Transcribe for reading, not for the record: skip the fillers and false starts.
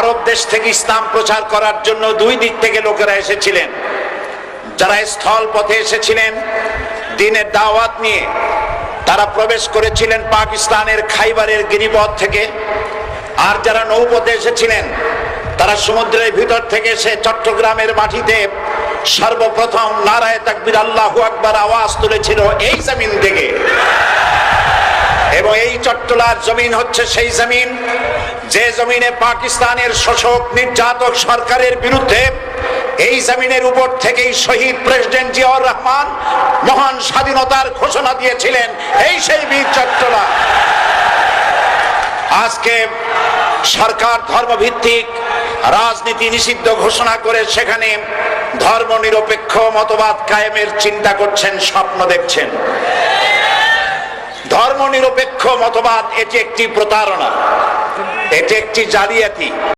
আরব দেশ থেকে ইসলাম প্রচার করার জন্য দুই দিক থেকে লোকেরা এসেছিলেন। যারা স্থল পথে এসেছিলেন দ্বীনের দাওয়াত নিয়ে, তারা প্রবেশ করেছিলেন পাকিস্তানের খাইবারের গিরিপথ থেকে। আর যারা নৌপথে এসেছিলেন তারা সমুদ্রের ভিতর থেকে এসে চট্টগ্রামের মাটিতে সর্বপ্রথম নারায়ে তাকবীর আল্লাহু আকবার আওয়াজ তুলেছিল এই জমিন থেকে। এবং এই চট্টলার জমিন হচ্ছে সেই জমিন যে জমিনে পাকিস্তানের শোষক নির্যাতক সরকারের বিরুদ্ধে এই জমিনের উপর থেকেই শহীদ প্রেসিডেন্ট জিয়াউর রহমান মহান স্বাধীনতার ঘোষণা দিয়েছিলেন। এই সেই বীর চট্টলা। আজকে সরকার ধর্মভিত্তিক রাজনীতি নিষিদ্ধ ঘোষণা করে সেখানে ধর্মনিরপেক্ষ মতবাদ কায়েমের চিন্তা করছেন, স্বপ্ন দেখছেন। ধর্মনিরপেক্ষ মতবাদ এটি একটি প্রতারণা, এটি একটি জালিয়াতি।